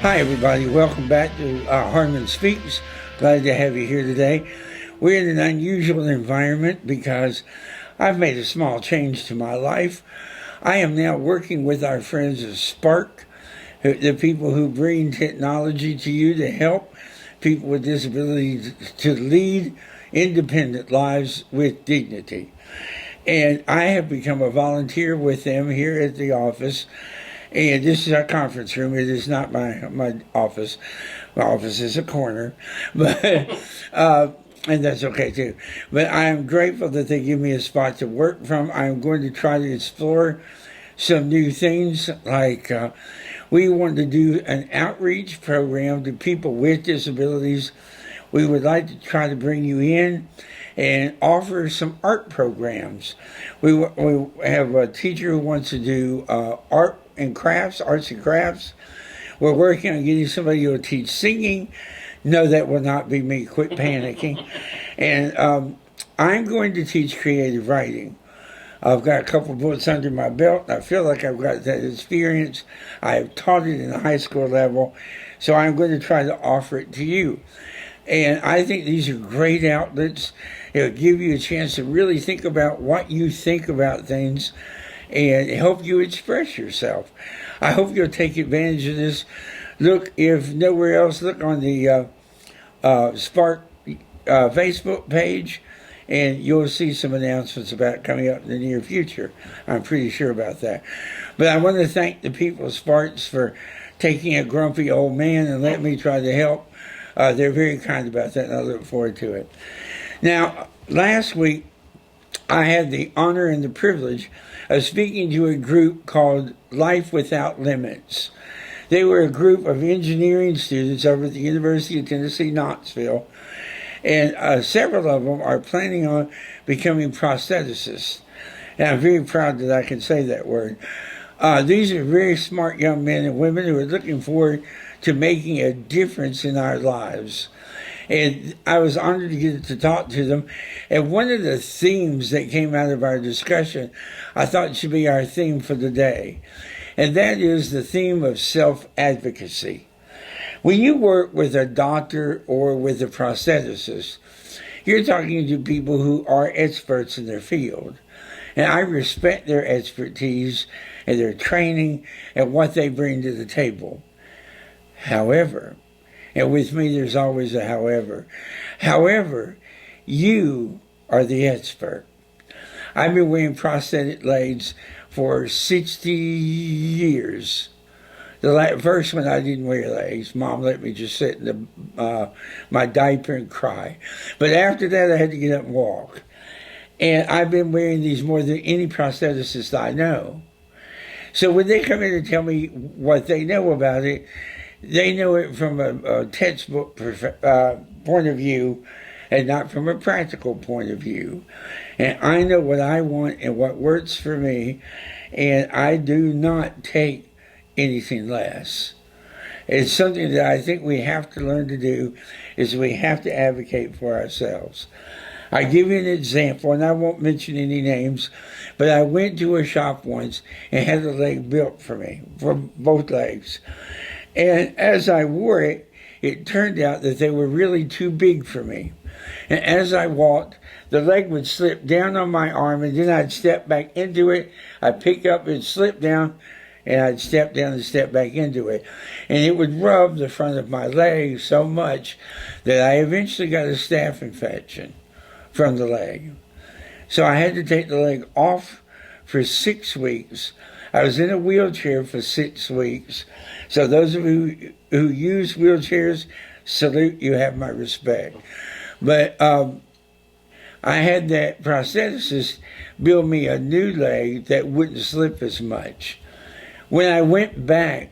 Hi, everybody. Welcome back to Harmon Speaks. Glad to have you here today. We're in an unusual environment because I've made a small change to my life. I am now working with our friends of Spark, the people who bring technology to you to help people with disabilities to lead independent lives with dignity. And I have become a volunteer with them here at the office. And this is our conference room. It is not my office. My office is a corner, but and that's okay too. But I am grateful that they give me a spot to work from. I'm going to try to explore some new things, like we want to do an outreach program to people with disabilities. We would like to try to bring you in and offer some art programs. We have a teacher who wants to do arts and crafts. We're working on getting somebody who will teach singing. No, that will not be me. Quit panicking. And I'm going to teach creative writing. I've got a couple books under my belt. I feel like I've got that experience. I have taught it in the high school level, so I'm going to try to offer it to you. And I think these are great outlets. It'll give you a chance to really think about what you think about things and help you express yourself. I hope you'll take advantage of this. Look, if nowhere else, look on the Spark Facebook page, and you'll see some announcements about coming up in the near future. I'm pretty sure about that. But I want to thank the people of Sparks for taking a grumpy old man and letting me try to help. They're very kind about that, and I look forward to it. Now, last week, I had the honor and the privilege of speaking to a group called Life Without Limits. They were a group of engineering students over at the University of Tennessee, Knoxville, and several of them are planning on becoming prostheticists. And I'm very proud that I can say that word. These are very smart young men and women who are looking forward to making a difference in our lives. And I was honored to get to talk to them. And one of the themes that came out of our discussion, I thought should be our theme for the day. And that is the theme of self-advocacy. When you work with a doctor or with a prostheticist, you're talking to people who are experts in their field. And I respect their expertise and their training and what they bring to the table. However, and with me there's always a however, you are the expert. I've been wearing prosthetic legs for 60 years. The first one I didn't wear legs. Mom let me just sit in my diaper and cry. But after that I had to get up and walk. And I've been wearing these more than any prostheticist I know. So when they come in and tell me what they know about it, they know it from a textbook point of view and not from a practical point of view. And I know what I want and what works for me, and I do not take anything less. It's something that I think we have to learn to do, is we have to advocate for ourselves. I give you an example, and I won't mention any names, but I went to a shop once and had a leg built for me, for both legs. And as I wore it, it turned out that they were really too big for me. And as I walked, the leg would slip down on my arm, and then I'd step back into it. I'd pick up and slip down, and I'd step down and step back into it. And it would rub the front of my leg so much that I eventually got a staph infection from the leg. So I had to take the leg off for 6 weeks. I was in a wheelchair for 6 weeks. So those of you who use wheelchairs, salute, you have my respect. But I had that prostheticist build me a new leg that wouldn't slip as much. When I went back,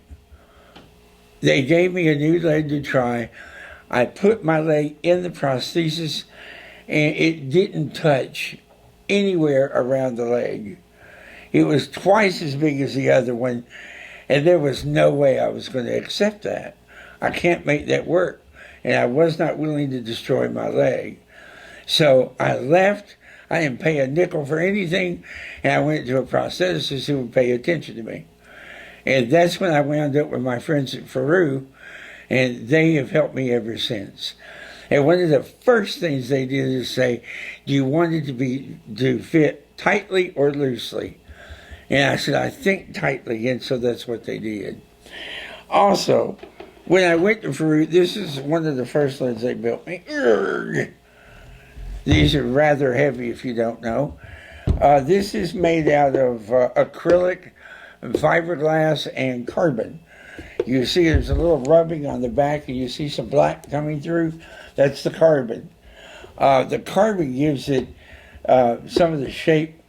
they gave me a new leg to try. I put my leg in the prosthesis, and it didn't touch anywhere around the leg. It was twice as big as the other one, and there was no way I was going to accept that. I can't make that work, and I was not willing to destroy my leg. So I left. I didn't pay a nickel for anything, and I went to a prosthetist who would pay attention to me. And that's when I wound up with my friends at Faru, and they have helped me ever since. And one of the first things they did is say, do you want it to fit tightly or loosely? And I said, I think tightly, and so that's what they did. Also, when I went to Faru, this is one of the first ones they built me. These are rather heavy if you don't know. This is made out of acrylic, fiberglass, and carbon. You see there's a little rubbing on the back, and you see some black coming through. That's the carbon. The carbon gives it some of the shape,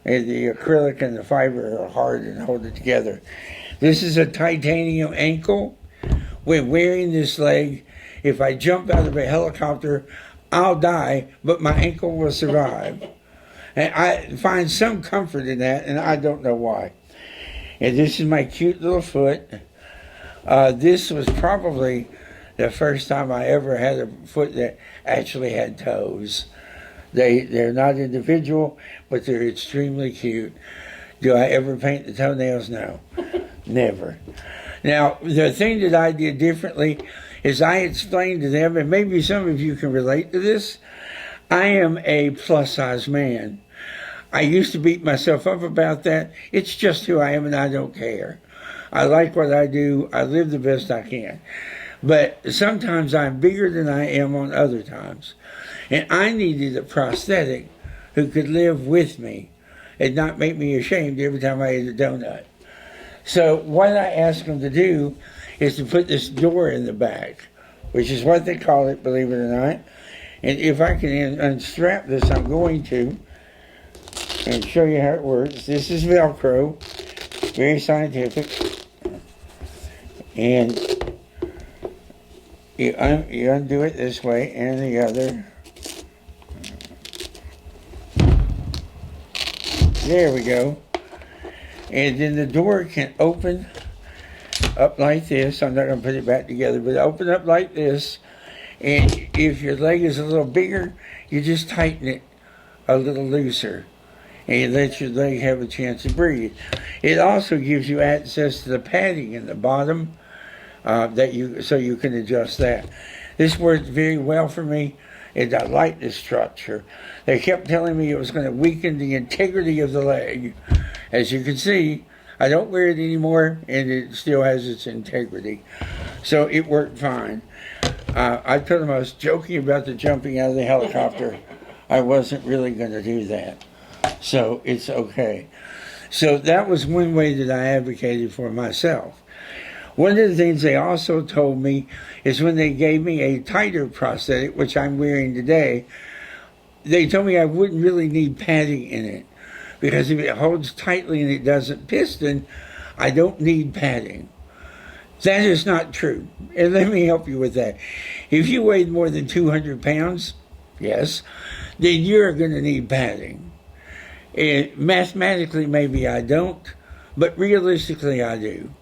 and the acrylic and the fiber are hard and hold it together. This is a titanium ankle. When wearing this leg, if I jump out of a helicopter, I'll die, but my ankle will survive. And I find some comfort in that, and I don't know why. And this is my cute little foot. This was probably the first time I ever had a foot that actually had toes. They're not individual, but they're extremely cute. Do I ever paint the toenails? No, never. Now, the thing that I did differently is I explained to them, and maybe some of you can relate to this, I am a plus-size man. I used to beat myself up about that. It's just who I am, and I don't care. I like what I do. I live the best I can. But sometimes I'm bigger than I am on other times. And I needed a prosthetic who could live with me and not make me ashamed every time I ate a donut. So what I asked them to do is to put this door in the back, which is what they call it, believe it or not. And if I can unstrap this, I'm going to, and show you how it works. This is Velcro, very scientific. And you undo it this way and the other. There we go. And then the door can open up like this. I'm not going to put it back together, but open up like this. And if your leg is a little bigger, you just tighten it a little looser. And you let your leg have a chance to breathe. It also gives you access to the padding in the bottom, so you can adjust that. This worked very well for me, and I like this structure. They kept telling me it was going to weaken the integrity of the leg. As you can see, I don't wear it anymore, and it still has its integrity. So it worked fine. I told them I was joking about the jumping out of the helicopter. I wasn't really going to do that. So it's okay. So that was one way that I advocated for myself. One of the things they also told me is when they gave me a tighter prosthetic, which I'm wearing today, they told me I wouldn't really need padding in it. Because if it holds tightly and it doesn't piston, I don't need padding. That is not true. And let me help you with that. If you weighed more than 200 pounds, yes, then you're going to need padding. And mathematically, maybe I don't, but realistically, I do.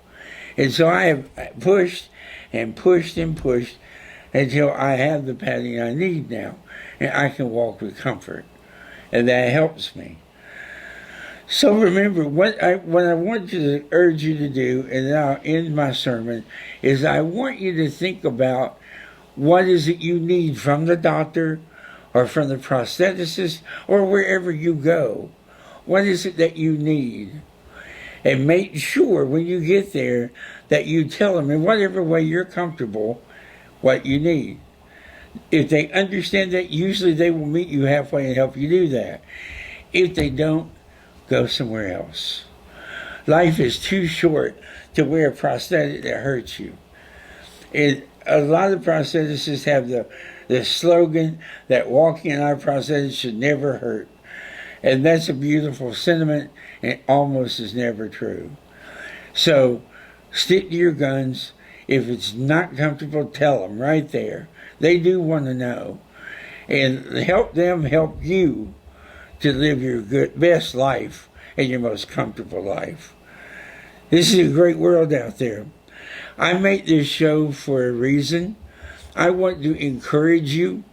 And so I have pushed and pushed and pushed until I have the padding I need now, and I can walk with comfort. And that helps me. So remember, what I want to urge you to do, and then I'll end my sermon, is I want you to think about what is it you need from the doctor or from the prostheticist or wherever you go. What is it that you need? And make sure when you get there that you tell them in whatever way you're comfortable what you need. If they understand that, usually they will meet you halfway and help you do that. If they don't, go somewhere else. Life is too short to wear a prosthetic that hurts you. A lot of prosthetists have the slogan that walking in our prosthetics should never hurt. And that's a beautiful sentiment, and almost is never true. So stick to your guns. If it's not comfortable, tell them right there. They do want to know. And help them help you to live your best life and your most comfortable life. This is a great world out there. I make this show for a reason. I want to encourage you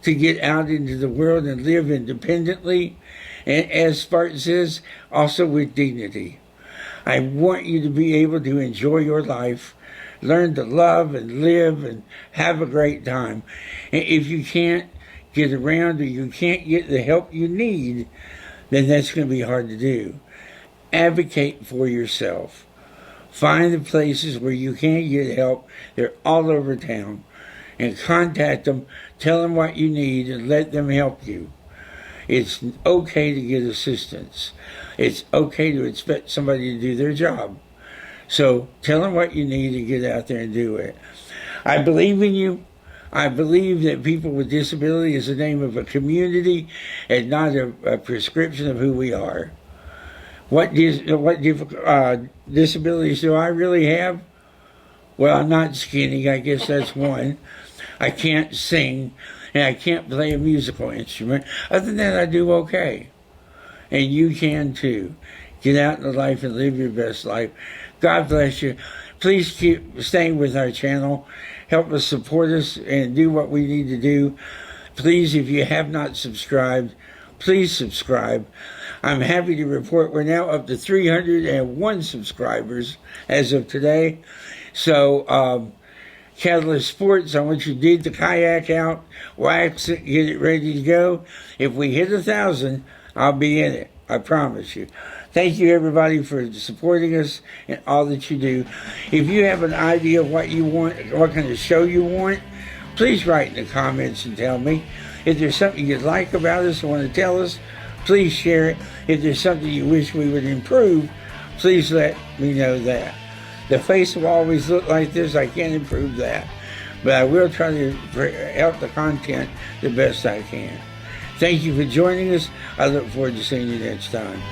to get out into the world and live independently, and as Spartan says, also with dignity. I want you to be able to enjoy your life, learn to love and live and have a great time. And if you can't get around or you can't get the help you need, then that's going to be hard to do. Advocate for yourself. Find the places where you can get help. They're all over town. And contact them, tell them what you need, and let them help you. It's okay to get assistance. It's okay to expect somebody to do their job. So tell them what you need and get out there and do it. I believe in you. I believe that people with disability is the name of a community and not a prescription of who we are. What disabilities do I really have? Well, I'm not skinny. I guess that's one. I can't sing, and I can't play a musical instrument. Other than that, I do okay. And you can too. Get out in the life and live your best life. God bless you. Please keep staying with our channel. Help us support us and do what we need to do. Please, if you have not subscribed, please subscribe. I'm happy to report we're now up to 301 subscribers as of today. So, Catalyst Sports, I want you to dig the kayak out, wax it, get it ready to go. If we hit 1,000, I'll be in it. I promise you. Thank you, everybody, for supporting us and all that you do. If you have an idea of what you want, what kind of show you want, please write in the comments and tell me. If there's something you'd like about us or want to tell us, please share it. If there's something you wish we would improve, please let me know that. The face will always look like this. I can't improve that. But I will try to help the content the best I can. Thank you for joining us. I look forward to seeing you next time.